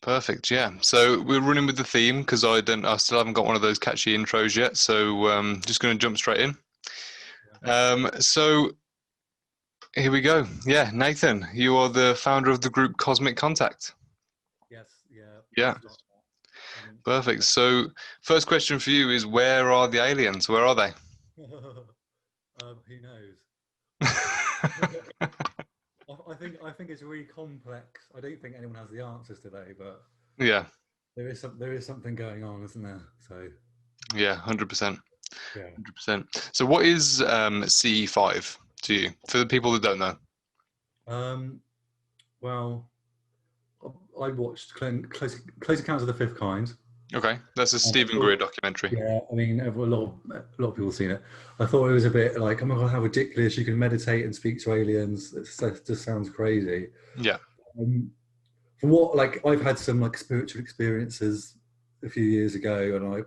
Perfect. Yeah. So we're running with the theme because I still haven't got one of those catchy intros yet. So just going to jump straight in. So here we go. Yeah, Nathan, you are the founder of the group Cosmic Contact. Yes. Yeah. Yeah. Perfect. So first question for you is, where are the aliens? Where are they? Who knows? I think it's really complex. I don't think anyone has the answers today, but Yeah. there is something going on, isn't there? So Yeah, 100%. yeah. 100%. So what is CE5 to you, for the people that don't know? Well, I watched Close Accounts of the Fifth Kind. Okay, that's a And I Stephen Greer thought, documentary. yeah, I mean, a lot of people have seen it. I thought it was a bit like, oh my god, how ridiculous! You can meditate and speak to aliens. It just sounds crazy. Yeah. From what, like, I've had some like spiritual experiences a few years ago, and I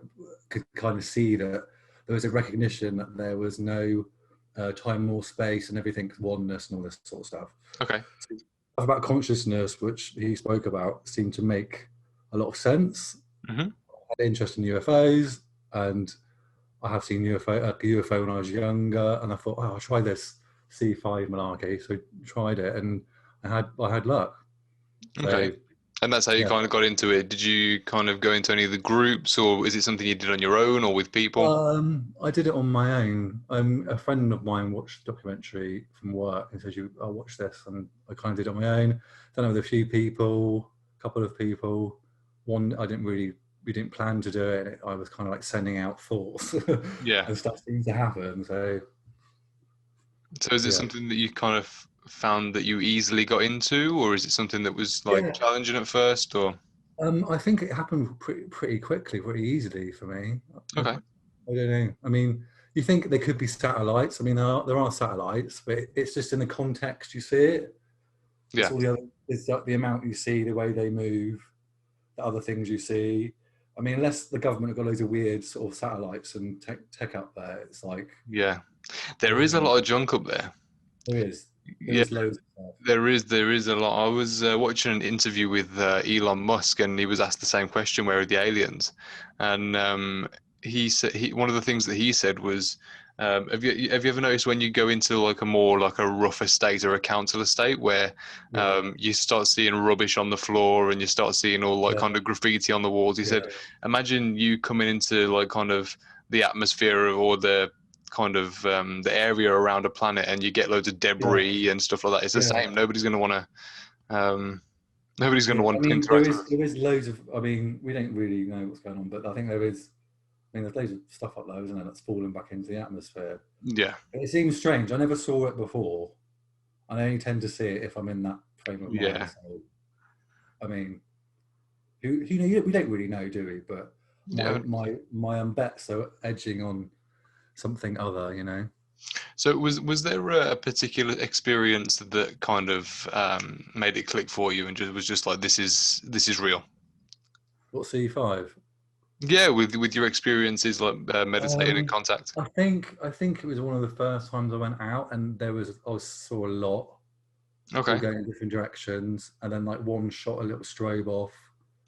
could kind of see that there was a recognition that there was no time nor space, and everything's oneness and all this sort of stuff. Okay. So, stuff about consciousness, which he spoke about, seemed to make a lot of sense. Mm-hmm. I had interest in UFOs, and I have seen a UFO when I was younger, and I thought, oh, I'll try this C5 malarkey. So I tried it, and I had luck. Okay. So, And that's how you kind of got into it. Did you kind of go into any of the groups, or is it something you did on your own or with people? I did it on my own. A friend of mine watched the documentary from work and said, I'll watch this. And I kind of did it on my own. Done it with a few people, a couple of people. One, we didn't plan to do it. I was kind of like sending out thoughts. Yeah. And stuff seemed to happen. So is it something that you kind of found that you easily got into, or is it something that was like challenging at first, or? I think it happened pretty quickly, pretty easily for me. Okay. I don't know. I mean, you think there could be satellites. I mean, there are satellites, but it's just in the context you see it. It's all the other. It's like the amount you see, the way they move, the other things you see. I mean, unless the government have got loads of weird sort of satellites and tech up there, it's like there is a lot of junk up there. There is loads of stuff. There is a lot. I was watching an interview with Elon Musk, and he was asked the same question, where are the aliens? And he said one of the things that he said was, have you ever noticed when you go into like a rough estate or a council estate where you start seeing rubbish on the floor and you start seeing all kind of graffiti on the walls? He said, imagine you coming into like kind of the atmosphere or the kind of the area around a planet, and you get loads of debris and stuff like that. It's the same. Nobody's going to want to to interact. There is loads of, I mean, we don't really know what's going on, but I think there is, I mean, there's loads of stuff up there, isn't there, that's falling back into the atmosphere. Yeah. It seems strange. I never saw it before. I only tend to see it if I'm in that frame of mind. Yeah. So, I mean, we don't really know, do we? But my bets are edging on something other, you know. So was there a particular experience that kind of made it click for you, and was just like, this is real? What, C5? Yeah, with your experiences like meditating in contact. I think it was one of the first times I went out, and I saw a lot. Okay. All going in different directions, and then like one shot a little strobe off.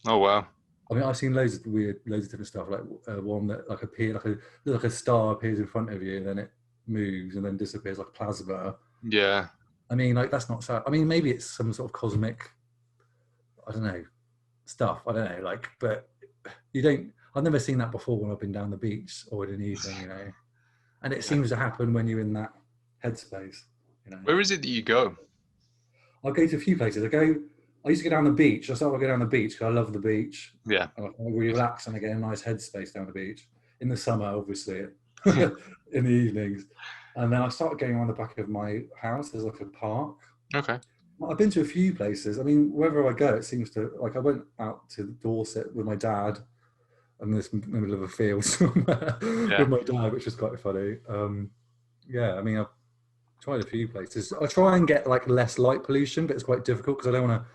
Oh wow. I mean, I've seen loads of different stuff, like one that like appeared like a star appears in front of you, and then it moves and then disappears like plasma. Yeah. I mean, like, that's not so. I mean, maybe it's some sort of cosmic, I don't know, stuff. I don't know, like, but you don't. I've never seen that before when I've been down the beach or in an evening, you know. And it seems to happen when you're in that headspace, you know. Where is it that you go? I'll go to a few places. I used to go down the beach. I started to go down the beach because I love the beach. Yeah. And I relax and I get a nice headspace down the beach. In the summer, obviously, in the evenings. And then I started going around the back of my house. There's like a park. Okay. I've been to a few places. I mean, wherever I go, it seems to, like, I went out to Dorset with my dad in the middle of a field somewhere with my dad, which was quite funny. I mean, I've tried a few places. I try and get like less light pollution, but it's quite difficult because I don't want to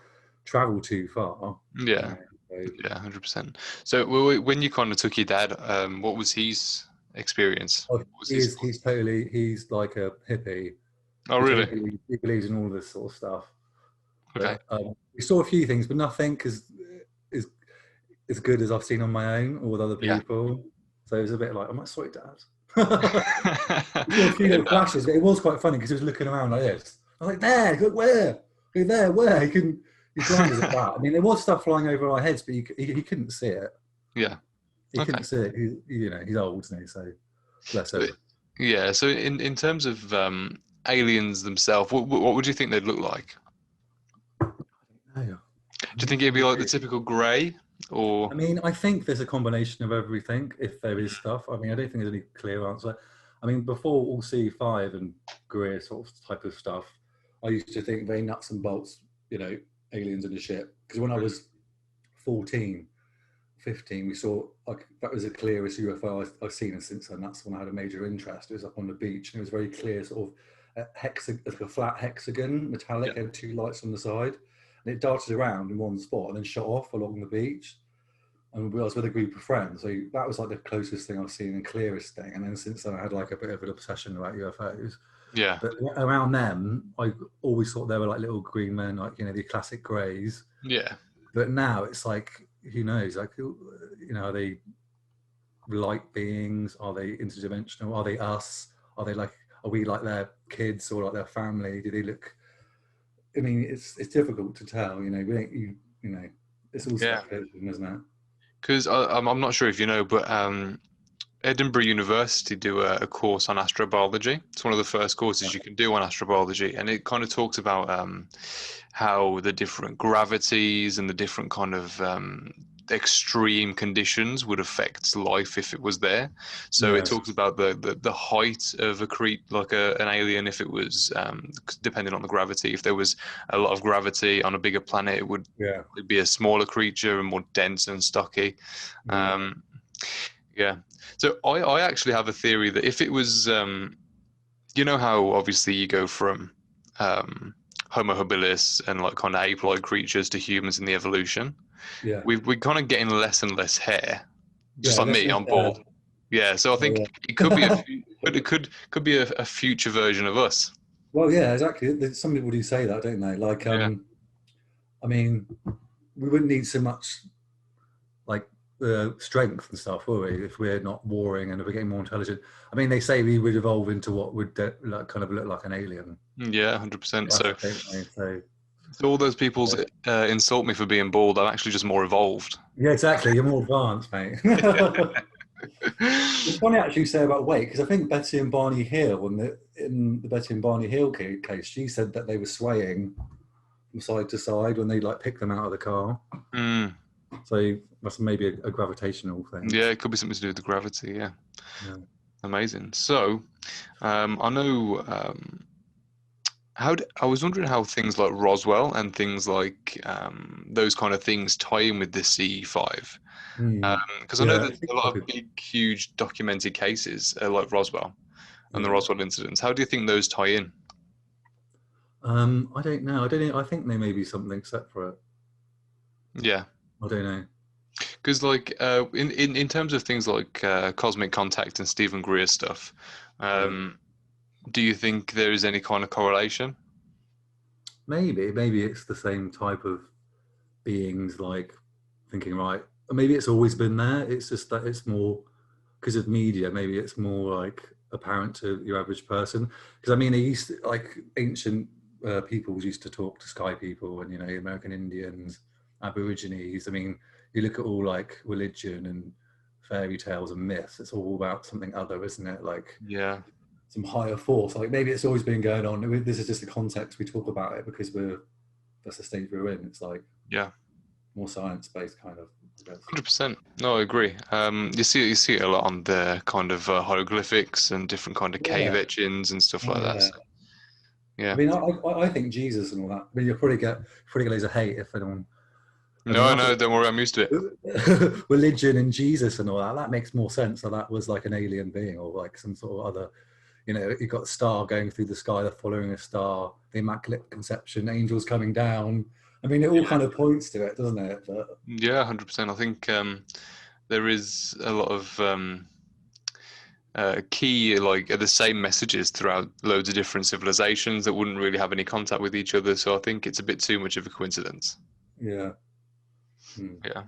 travel too far. Yeah. Yeah, 100%. So when you kind of took your dad, what was his experience? He's like a hippie. Oh, really? He believes in all this sort of stuff. Okay. But, we saw a few things, but nothing, because as good as I've seen on my own or with other Yeah. people. So it was a bit like, I'm like, sorry, Dad. We saw a few little flashes, but it was quite funny because he was looking around like this. I was like, there, look where? Look there, where? He's blinded at that. I mean, there was stuff flying over our heads, but he couldn't see it. Yeah. He Okay. couldn't see it. He's old, isn't he? So bless him. Yeah. So in terms of aliens themselves, what would you think they'd look like? No. Do you think it'd be like the typical grey, or? I mean, I think there's a combination of everything, if there is stuff. I mean, I don't think there's any clear answer. I mean, before all C5 and Greer sort of type of stuff, I used to think very nuts and bolts, aliens in a ship. Because when I was 14, 15, we saw, like, that was the clearest UFO I've seen, and since then, that's when I had a major interest. It was up on the beach, and it was very clear, sort of like a flat hexagon, metallic, had two lights on the side, and it darted around in one spot and then shot off along the beach. And I was with a group of friends, so that was like the closest thing I've seen and clearest thing. And then since then, I had like a bit of an obsession about UFOs. Yeah. But around them, I always thought they were like little green men, like, the classic greys. Yeah. But now it's like, who knows? Like, are they light beings? Are they interdimensional? Are they us? Are we like their kids or like their family? Do they look? I mean, it's difficult to tell. We don't. It's all speculation, isn't it? Because I'm not sure if you know, but Edinburgh University do a course on astrobiology. It's one of the first courses you can do on astrobiology, and it kind of talks about how the different gravities and the different kind of extreme conditions would affect life if it was there. So it talks about the height of an alien, if it was depending on the gravity. If there was a lot of gravity on a bigger planet, it would be a smaller creature and more dense and stocky. So I actually have a theory that if it was how obviously you go from Homo habilis and like kind of ape-like creatures to humans in the evolution. Yeah, we're kind of getting less and less hair, just like me. I'm bald. Yeah, so I think it could be but it could be a future version of us. Well, yeah, exactly. Some people do say that, don't they? Like, I mean, we wouldn't need so much like strength and stuff, will we, if we're not warring and if we're getting more intelligent? I mean, they say we would evolve into what would kind of look like an alien. Yeah, 100%. So all those people insult me for being bald. I'm actually just more evolved. Yeah, exactly. You're more advanced, mate. It's funny actually you say about weight, because I think Betty and Barney Hill, in the Betty and Barney Hill case, she said that they were swaying from side to side when they like picked them out of the car. So that's maybe a gravitational thing. Yeah, it could be something to do with the gravity. Yeah. Amazing. So I know. I was wondering how things like Roswell and things like those kind of things tie in with the CE5. Because I know there's a lot of big, huge documented cases like Roswell and the Roswell incidents. How do you think those tie in? I don't know. I think they may be something separate. Yeah. I don't know. Because like in terms of things like Cosmic Contact and Stephen Greer stuff, do you think there is any kind of correlation? Maybe it's the same type of beings, like thinking, right, or maybe it's always been there. It's just that it's more because of media. Maybe it's more like apparent to your average person. Because I mean, they used to, like ancient peoples used to talk to sky people, and American Indians, Aborigines. I mean, you look at all like religion and fairy tales and myths. It's all about something other, isn't it? Like some higher force. Like maybe it's always been going on. This is just the context we talk about it because that's the stage we're in. It's like more science-based kind of. 100%. No, I agree. You see it a lot on the kind of hieroglyphics and different kind of cave etchings and stuff like that. So, I mean, I think Jesus and all that. I mean, you'll probably get loads of hate if anyone. No, don't worry, I'm used to it. Religion and Jesus and all that. That makes more sense. So that was like an alien being or like some sort of other. You've got a star going through the sky, they're following a star, the Immaculate Conception, angels coming down. I mean, it all kind of points to it, doesn't it? But... Yeah, 100%. I think there is a lot of key, like the same messages throughout loads of different civilizations that wouldn't really have any contact with each other. So I think it's a bit too much of a coincidence. Yeah. Yeah.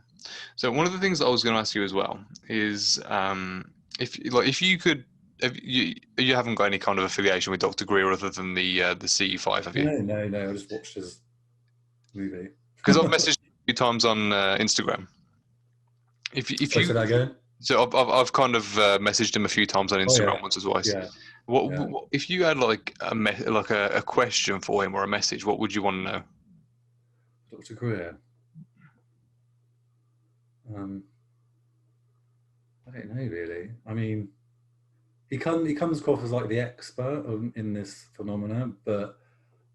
So one of the things I was going to ask you as well is, if you could, you haven't got any kind of affiliation with Dr. Greer other than the CE5, have you? No. I just watched his movie. Because I've messaged you a few times on Instagram. If Oh, you say that again? So I've kind of messaged him a few times on Oh, yeah. Instagram, once or twice. Yeah. What if you had like a question for him or a message? What would you want to know? Dr. Greer. I don't know really. I mean, he comes across as like the expert in this phenomena, but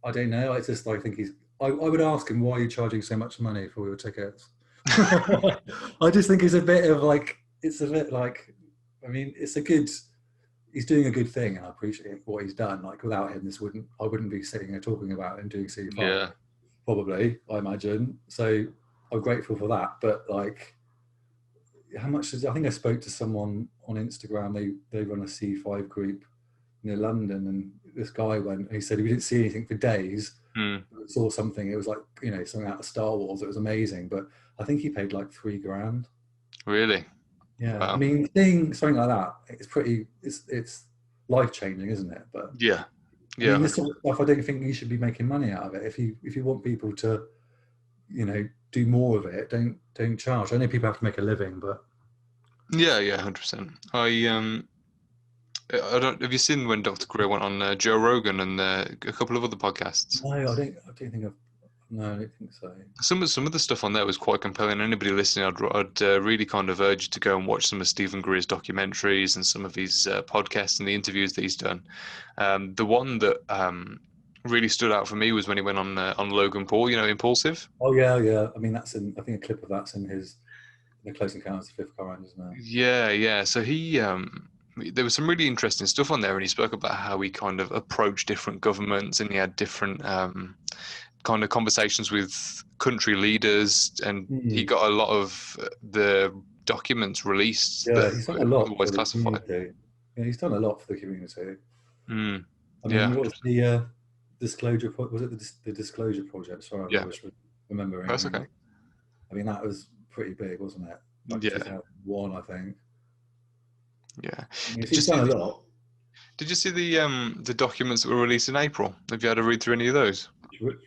I don't know. It's just I think he's. I would ask him, why are you charging so much money for your tickets? I just think it's a bit of like, it's a bit like, I mean, it's a good. He's doing a good thing, and I appreciate what he's done. Like without him, I wouldn't be sitting here talking about it and doing C5. Yeah. Probably, I imagine. So I'm grateful for that. But like, how much is? I think I spoke to someone on Instagram. They run a C5 group near London, and this guy went and he said he didn't see anything for days. Saw something. It was like something out of Star Wars. It was amazing, but I think he paid like $3,000. Really? Yeah, Wow. I mean, seeing something like that, it's pretty. It's life changing, isn't it? But Yeah. I mean, this sort of stuff, I don't think you should be making money out of it. If you want people to, do more of it, don't charge. I know people have to make a living, but Yeah, 100%. I don't. Have you seen when Dr. Greer went on Joe Rogan and a couple of other podcasts? no, I don't think no, I don't think so. Some of the stuff on there was quite compelling. Anybody listening, I'd really kind of urge you to go and watch some of Stephen Greer's documentaries and some of his podcasts and the interviews that he's done. The one that really stood out for me was when he went on Logan Paul. Impulsive. Oh yeah. I mean, I think a clip of that's in the Close Encounters of the Fifth Kind, isn't it? Yeah. So he there was some really interesting stuff on there, and he spoke about how he kind of approached different governments, and he had different kind of conversations with country leaders, and he got a lot of the documents released that he's done a were lot otherwise for the classified. community. Yeah, he's done a lot for the community. I mean, Yeah, what was the disclosure? Was it the Disclosure Project? Sorry, I'm yeah, rubbish with remembering. that's okay. I mean, that was pretty big, wasn't it? Like Yeah, 2001, I think. yeah. I mean, he's done a lot. Did you see the documents that were released in April? Have you had a read through any of those?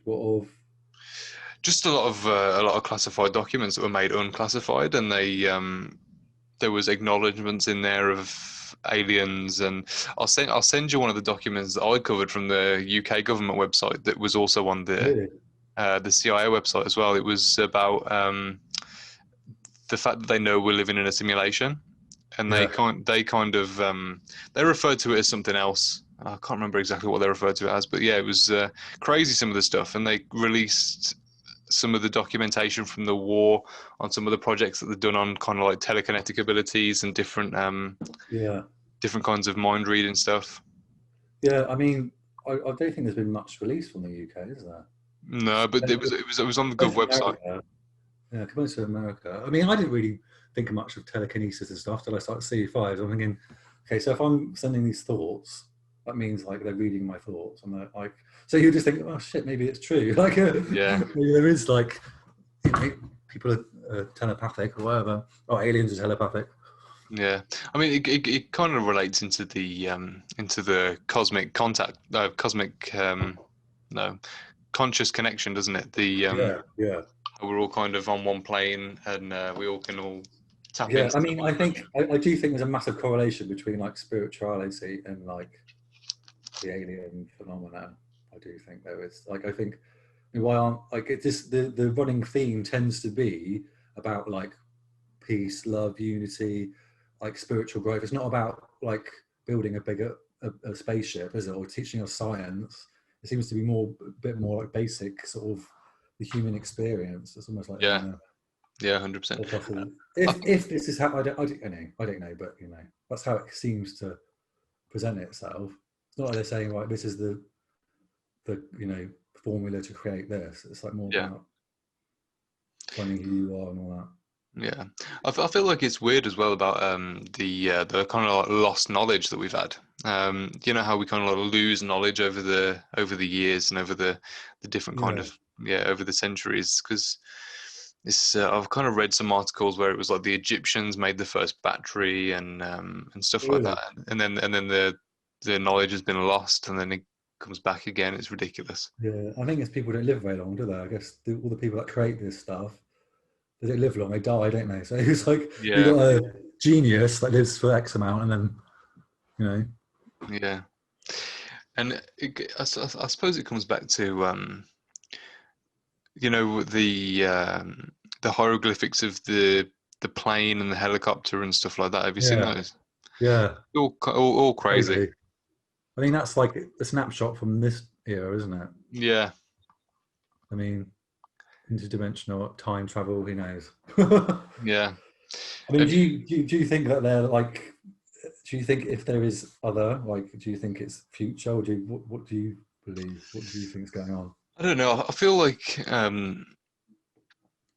What of? Just a lot of classified documents that were made unclassified, and there was acknowledgements in there of aliens, and I'll send you one of the documents that I covered from the UK government website that was also on the CIA website as well. It was about the fact that they know we're living in a simulation, and they referred to it as something else. I can't remember exactly what they referred to it as, but yeah, it was crazy, some of the stuff, and they released some of the documentation from the war on some of the projects that they've done on kind of like telekinetic abilities and different different kinds of mind reading stuff. Yeah, I mean, I don't think there's been much released from the UK, is there? No, but it was on the Gov website. Yeah, coming to America. I mean, I didn't really think much of telekinesis and stuff till I started C5. I'm thinking, okay, so if I'm sending these thoughts, that means like they're reading my thoughts, and they're like, so you just think, oh shit, maybe it's true. Like, maybe there is like, people are telepathic or whatever, or aliens are telepathic. Yeah, I mean, it kind of relates into the cosmic contact, conscious connection, doesn't it? We're all kind of on one plane, and we all can all tap into. Yeah, I mean, I do think there's a massive correlation between like spirituality and like the alien phenomena. I do think there is. Like, I think why aren't like it's just the running theme tends to be about like peace, love, unity, like spiritual growth. It's not about like building a spaceship, is it, or teaching us science. It seems to be a bit more like basic sort of the human experience. It's almost like 100%. If this is how I don't know, but that's how it seems to present itself. It's not like they're saying, right, this is the formula to create this. It's like more about finding who you are and all that. Yeah, I feel like it's weird as well about the kind of like lost knowledge that we've had. You know how we kind of like lose knowledge over the years and over the different kind of over the centuries, because It's I've kind of read some articles where it was like the Egyptians made the first battery and stuff like Really? that, and then the knowledge has been lost, and then it comes back again. It's ridiculous. Yeah, I think it's people don't live very long, do they? I guess all the people that create this stuff, they don't live long. They die, don't they? So it's like you Yeah, got a genius that lives for X amount, and then you know, yeah, and I suppose it comes back to the hieroglyphics of the plane and the helicopter and stuff like that. Have you seen yeah, those? yeah, All crazy. crazy. I mean, that's like a snapshot from this era, isn't it? Yeah, I mean, interdimensional time travel. Who knows? I yeah. mean, And do you think that they're like? Do you think if there is other, like, do you think it's future, or what do you believe? What do you think is going on? I don't know. I feel like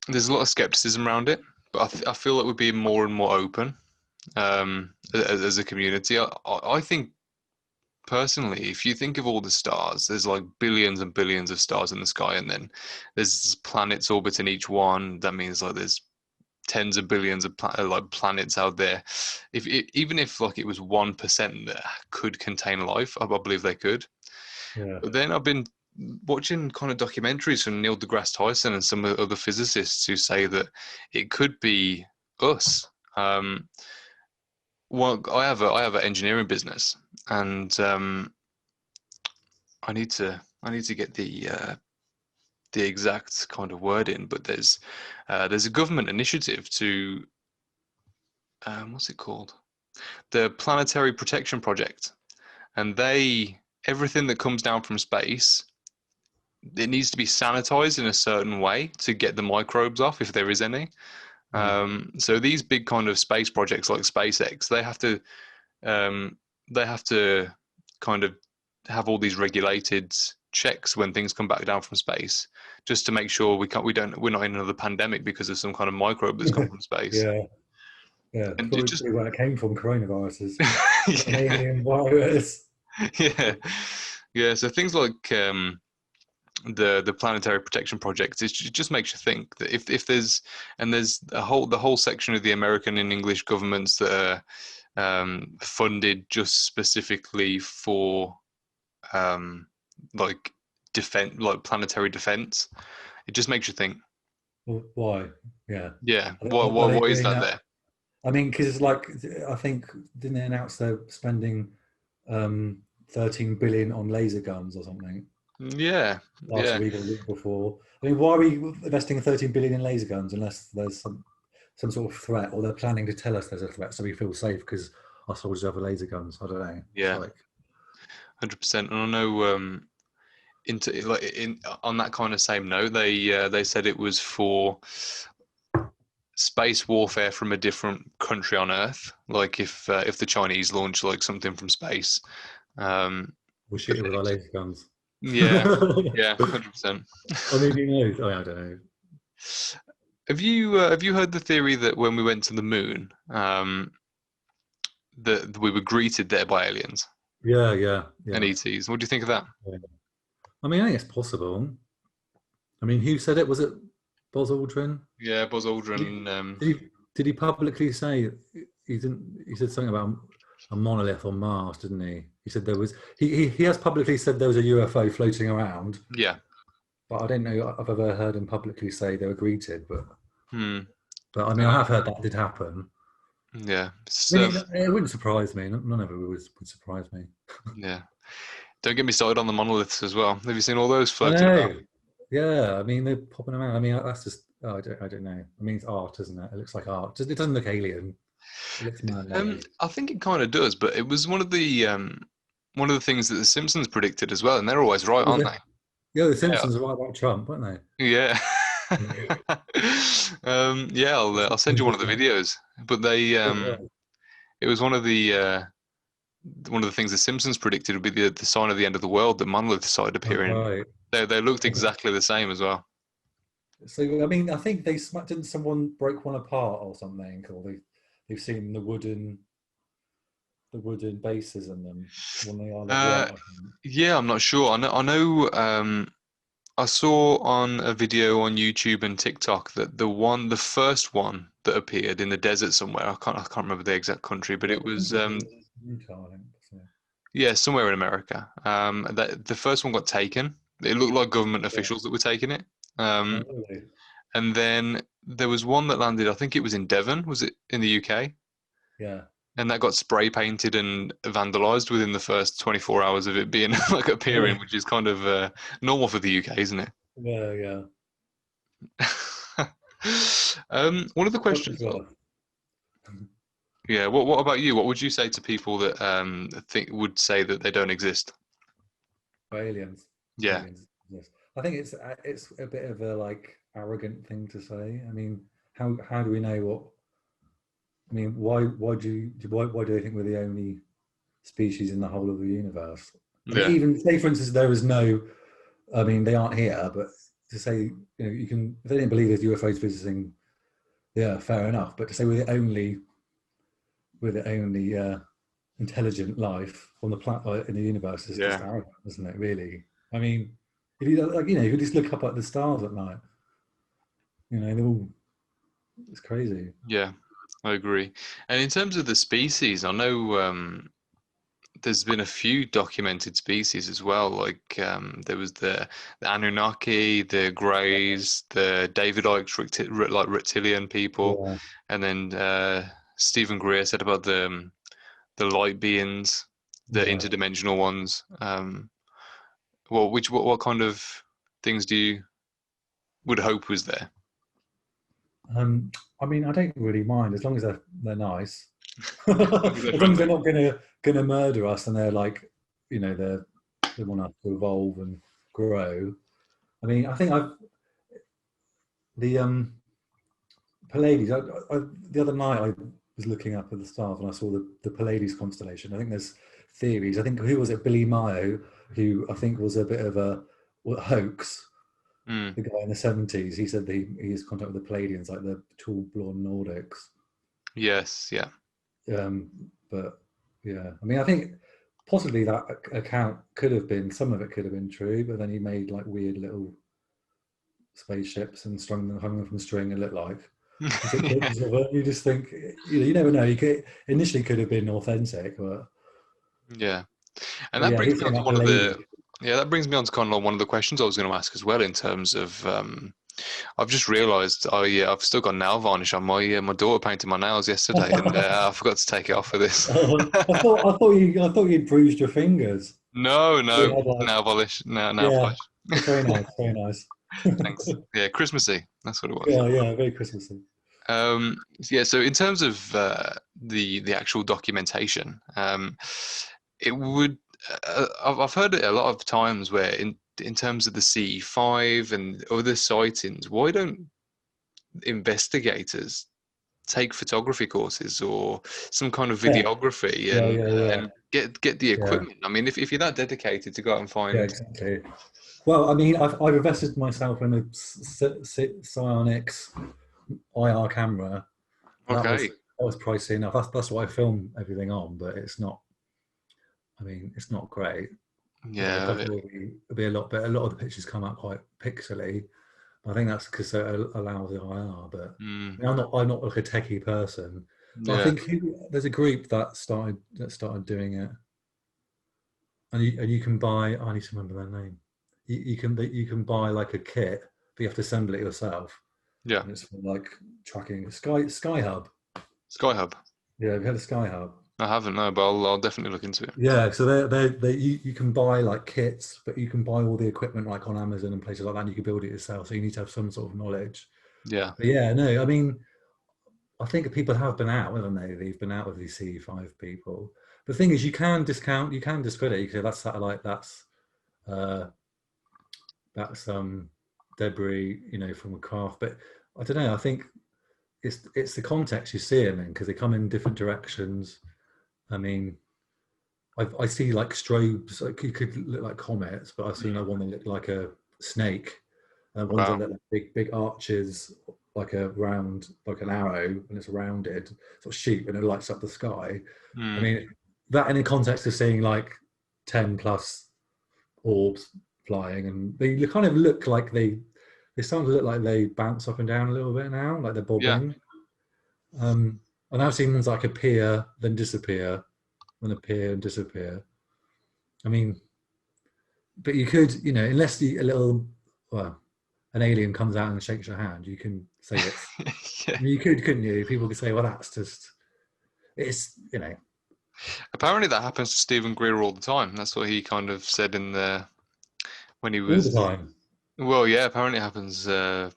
there's a lot of skepticism around it, but I feel like we're being more and more open as a community. I think personally, if you think of all the stars, there's like billions and billions of stars in the sky, and then there's planets orbiting each one. That means like there's tens of billions of like planets out there. Even if like it was 1% that could contain life, I believe they could. Yeah, But then I've been watching kind of documentaries from Neil deGrasse Tyson and some of the other physicists who say that it could be us. Well, I have an engineering business, and I need to get the exact kind of word in, but there's a government initiative to what's it called? The Planetary Protection Project, and everything that comes down from space, it needs to be sanitized in a certain way to get the microbes off if there is any. mm. So these big kind of space projects like SpaceX, um, they have to kind of have all these regulated checks when things come back down from space, just to make sure we're not in another pandemic because of some kind of microbe that's come from space. yeah, yeah. And it just Probably where it came from, coronaviruses, an yeah, alien virus. yeah, yeah. So things like the Planetary Protection Project, it just makes you think that if there's the whole section of the American and English governments that are funded just specifically for like defense, like planetary defense. It just makes you think. Well, why? Yeah. Yeah, Are, are they what is doing that that? there? I mean, because like I think didn't they announce they're spending 13 billion on laser guns or something Yeah, last yeah, week or the week before? I mean, why are we investing 13 billion in laser guns unless there's some sort of threat, or they're planning to tell us there's a threat so we feel safe because our soldiers have laser guns? I don't know. It's yeah, like 100%. And I know into like in on that kind of same note, they said it was for space warfare from a different country on Earth. Like if the Chinese launch like something from space, we'll but shoot it with our laser guns. yeah, yeah, 100%. I mean, who knows? I don't know. Have you heard the theory that when we went to the moon, that we were greeted there by aliens Yeah, yeah, and yeah. ETs? What do you think of that? Yeah. I mean, I think it's possible. I mean, who said it? Was it Buzz Aldrin? Yeah, Buzz Did he, Aldrin. did he publicly say he didn't? He said something about a monolith on Mars, didn't he? He said there was. He has publicly said there was a UFO floating around, Yeah. but I don't know. I've ever heard him publicly say they were greeted, Hmm. but I mean, I have heard that did happen. Yeah. I mean, it wouldn't surprise me. None of it would surprise me. Yeah. Don't get me started on the monoliths as well. Have you seen all those I floating about? know. Yeah, I mean, they're popping around. I mean, that's just. Oh, I don't know. I mean, it's art, isn't it? It looks like art. It doesn't look alien. It looks man-made. I think it kind of does, but it was one of the things that the Simpsons predicted as well, and they're always right, Was aren't it? they? Yeah, the Yeah. Simpsons are right about Trump, weren't they? Yeah. Yeah. Yeah, That's I'll send you one of the significant. videos. But they Oh, right. it was one of the things the Simpsons predicted would be the sign of the end of the world, the monolith started Oh, appearing. right. They looked exactly the same as well. So, I mean, I think didn't someone break one apart or something, or they've seen the wooden bases in them when they are like Uh, white. I think. yeah, I'm not sure. I know. I saw on a video on YouTube and TikTok that the first one that appeared in the desert somewhere. I can't remember the exact country, but Yeah, it I think was it was Utah, I think. So, yeah, somewhere in America. That the first one got taken. It looked like government yeah. officials that were taking it. Oh, Um, really? and then there was one that landed. I think it was in Devon. Was it in the UK? Yeah. And that got spray painted and vandalized within the first 24 hours of it being like appearing, Oh, which is kind of normal for the UK, isn't it? yeah, yeah. One of the What as questions, well? yeah. What about you? What would you say to people that think would say that they don't exist? Aliens. Yeah, Aliens. Yes. I think it's a bit of a like arrogant thing to say. I mean, how do we know what? I mean, why do they think we're the only species in the whole of the universe? I mean, yeah, even say for instance there is no. I mean, they aren't here, but to say you can if they didn't believe there's UFOs visiting, yeah, fair enough. But to say we're the only intelligent life on the planet in the universe is just yeah, arrogant, isn't it? Really. I mean, if you like, if you just look up at the stars at night, they're all it's crazy. yeah. I agree. And in terms of the species, I know there's been a few documented species as well. Like there was the Anunnaki, the Greys, the David Icke like reptilian people, Yeah, and then Stephen Greer said about the light beings, the yeah. interdimensional ones. What kind of things do you would hope was there? Um, I mean, I don't really mind as long as they're nice. As long as they're As long as they're friendly. not gonna murder us and they're like, they want us to evolve and grow. I mean, I think I've the Pleiades. The other night I was looking up at the stars and I saw the Pleiades constellation. I think there's theories. I think who was it? Billy Mayo, who I think was a bit of a hoax. Mm, The guy in the 70s. He said that he has contact with the Pleiadians, like the tall blonde Nordics. yes, yeah, But yeah, I mean, I think possibly that account could have been some of it could have been true, but then he made like weird little spaceships and hung them from string. It looked like and took yeah, pictures of it. You just think, you never know. You could initially could have been authentic, yeah. And but that yeah, brings he's me saying on to that one of lady. that brings me on to kind of like one of the questions I was going to ask as well in terms of I've just realised I've still got nail varnish on my daughter painted my nails yesterday and I forgot to take it off for this. I thought you'd bruised your fingers. No, You no, had like, nail polish, no, nail yeah, polish. it's very nice, very nice. Thanks. Yeah, Christmassy. That's what it was. Yeah, yeah, very Christmassy. Yeah. So in terms of the actual documentation, it would. I've heard it a lot of times where in terms of the C5 and other sightings, why don't investigators take photography courses or some kind of Yeah, videography yeah, yeah, yeah, and get the yeah, equipment? I mean, if you're that dedicated to go out and yeah, find, exactly. Well, I mean, I've invested myself in a Psionics IR camera. okay, That was pricey enough. That's what I film everything on, but it's not. I mean, it's not great. Like I yeah, thought it'd be a lot better. A lot of the pictures come out quite pixely. I think that's because it allows the IR. But mm, I mean, I'm not like a techie person. But I yeah, think there's a group that started doing it, and you can buy. I need to remember their name. You can buy like a kit, but you have to assemble it yourself, yeah, and it's for like tracking Skyhub. Skyhub. Yeah, have you had a Skyhub? I haven't, no, but I'll definitely look into it. Yeah, so you can buy like kits, but you can buy all the equipment like on Amazon and places like that. And you can build it yourself, so you need to have some sort of knowledge. Yeah, But yeah, no, I mean, I think people have been out, haven't they? They've been out with these C5 people. The thing is, you can discredit. You can say that's satellite, uh, that's debris, from a craft. But I don't know. I think it's the context you see them in because they come in different directions. I mean, I see like strobes, like you could look like comets, but I've seen mm, like one that looked like a snake, and ones that wow, look like big arches, like a round, like an arrow, and it's rounded, sort of shoot, and it lights up the sky. I mm, mean, that in the context of seeing like 10 plus orbs flying, and they kind of look like they start to look like they bounce up and down a little bit now, like they're Yeah. bobbing. And I've seen ones like appear, then disappear, then appear and disappear. I mean, but you could, unless an alien comes out and shakes your hand, you can say it's. Yeah. I mean, you could, couldn't you? People could say, "Well, that's just it's." Apparently, that happens to Stephen Greer all the time. That's what he kind of said when he All the was. time. Well, yeah. Apparently, it happens. I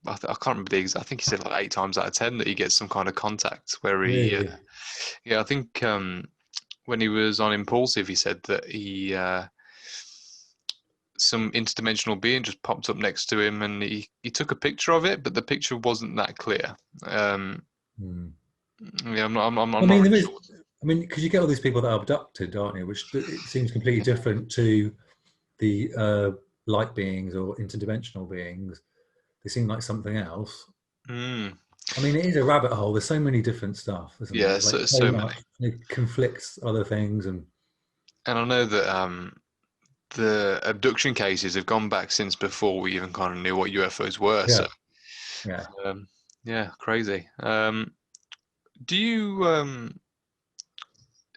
can't remember the exact. I think he said like 8 times out of 10 that he gets some kind of contact where he. Really? Yeah, I think when he was on Impulsive, he said that he some interdimensional being just popped up next to him, and he took a picture of it, but the picture wasn't that clear. Yeah, I'm I not mean, really there is. sure. I mean, because you get all these people that are abducted, aren't you? Which it seems completely different to the light beings or interdimensional beings. They seem like something else. Mm. I mean, it is a rabbit hole. There's so many different stuff, isn't there? Yeah, There's like so so many. much. It conflicts other things, and And I know that the abduction cases have gone back since before we even kind of knew what UFOs were. So yeah, yeah. yeah, crazy. Do you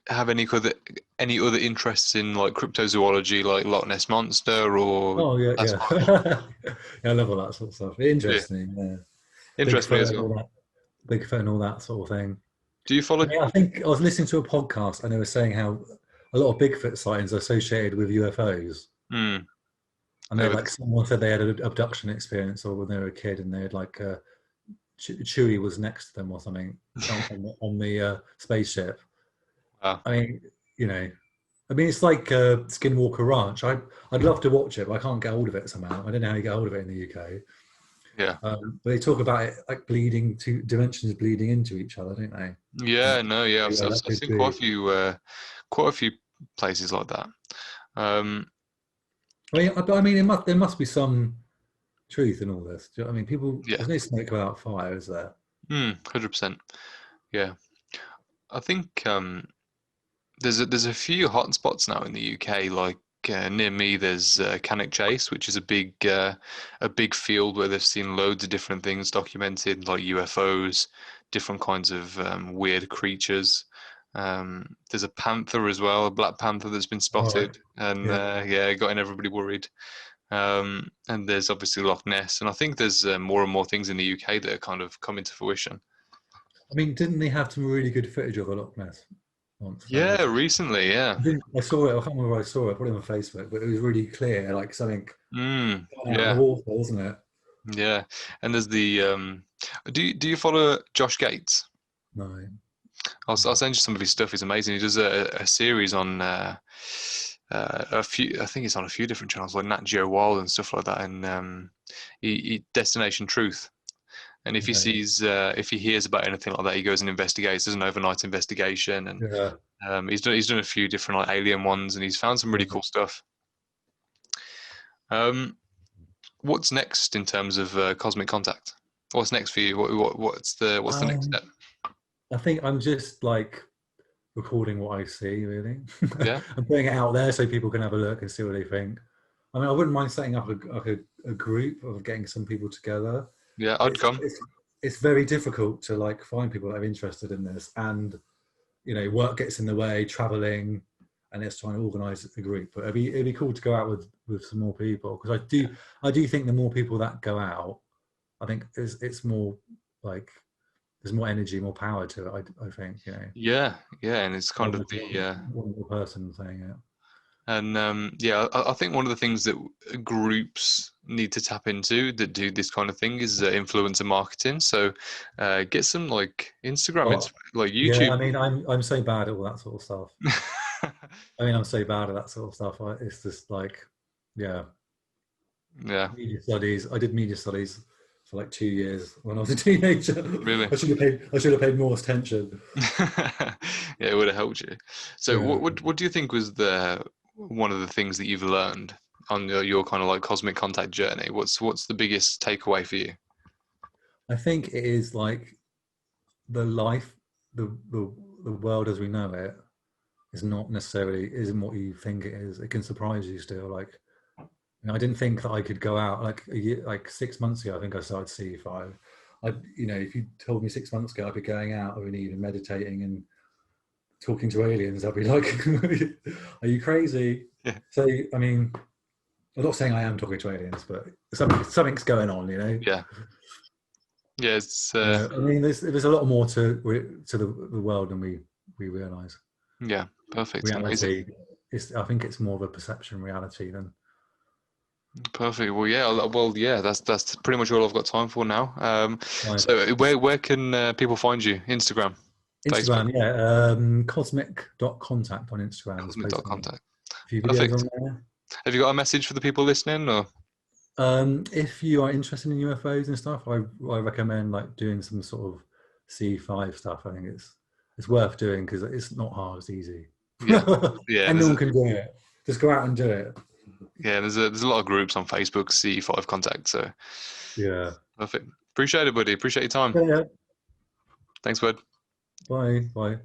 have any other interests in like cryptozoology, like Loch Ness monster or Oh yeah, yeah. Sasquatch? Yeah, I love all that sort of stuff. Yeah, Interesting. Yeah. interests me Bigfoot as and well. all that. Bigfoot and all that sort of thing. Do you follow? I mean, I think I was listening to a podcast and they were saying how a lot of Bigfoot sightings are associated with UFOs. Mm, And they over like someone said they had an abduction experience or when they were a kid and they had like Chewie was next to them or something on the spaceship. wow. I mean, it's like Skinwalker Ranch. I'd love to watch it, but I can't get hold of it somehow. I don't know how you get hold of it in the UK. Yeah. But they talk about it like bleeding two dimensions bleeding into each other, don't they? Yeah, no, yeah, Yeah, that I've could seen be. quite a few places like that. Um, I mean, there must be some truth in all this. Do you know what I mean? People, yeah, there's no smoke without fire, is there? 100%. Yeah, I think there's a few hotspots now in the UK. Like near me, there's Cannock Chase, which is a big field where they've seen loads of different things documented, like UFOs, different kinds of weird creatures. There's a panther as well, a black panther that's been All right. spotted, and Yeah. yeah, getting everybody worried. And there's obviously Loch Ness, and I think there's more and more things in the UK that are kind of coming to fruition. I mean, didn't they have some really good footage of a Loch Ness once? Yeah, recently, yeah. I saw it. I can't remember where I saw it. I put it on Facebook, but it was really clear, like something out of the Yeah, water, wasn't it? yeah. And there's the do you follow Josh Gates? No. I'll send you some of his stuff. He's amazing. He does a series on a few. I think it's on a few different channels like Nat Geo Wild and stuff like that. And he Destination Truth. And if he Okay. sees, if he hears about anything like that, he goes and investigates. Does an overnight investigation, and Yeah. he's done a few different like alien ones, and he's found some really cool stuff. What's next in terms of cosmic contact? What's next for you? What's the next step? I think I'm just like recording what I see, really. Yeah, I'm putting it out there so people can have a look and see what they think. I mean, I wouldn't mind setting up a group of getting some people together. yeah, I'd It's, come. it's it's very difficult to like find people that are interested in this, and work gets in the way, traveling, and it's trying to organise a group. But it'd be cool to go out with some more people because I do think the more people that go out, I think it's more like there's more energy, more power to it. I think Yeah, yeah, and it's kind rather of than one more person saying it. and yeah, I think one of the things that groups need to tap into that do this kind of thing is influencer marketing. So get some like Instagram, But like yeah, YouTube. I mean, I'm so bad at all that sort of stuff. I mean, I'm so bad at that sort of stuff. It's just like, yeah, Yeah, media studies. I did media studies for like 2 years when I was a teenager. really. I should have paid more attention. Yeah, it would have helped you. So, Yeah, what do you think was the one of the things that you've learned on your kind of like cosmic contact journey? What's the biggest takeaway for you? I think it is like the life, the world as we know it is not necessarily isn't what you think it is. It can surprise you still. Like I didn't think that I could go out like a year, like 6 months ago. I think I started C5. If you told me 6 months ago I'd be going out or even meditating and talking to aliens, I'd be like, "Are you crazy?" Yeah. So, I mean, I'm not saying I am talking to aliens, but something's going on, Yeah. Yeah. It's I mean, there's a lot more to the world than we realise. yeah. Perfect. Amazing. Reality I think it's more of a perception reality than. Perfect. Well, yeah. Well, yeah. That's pretty much all I've got time for now. Right. So where can people find you? Instagram, Facebook, Instagram, yeah, cosmic.contact on Instagram. There's posting cosmic.contact. a few videos Perfect. on there. Have you got a message for the people listening, or? If you are interested in UFOs and stuff, I recommend like doing some sort of C5 stuff. I think it's worth doing because it's not hard; it's easy. Yeah. Yeah. Anyone can do it. Just go out and do it. Yeah, there's a lot of groups on Facebook, C5 Contact. So Yeah. perfect. Appreciate it, buddy. Appreciate your time. Yeah. Thanks, bud. Bye. Bye.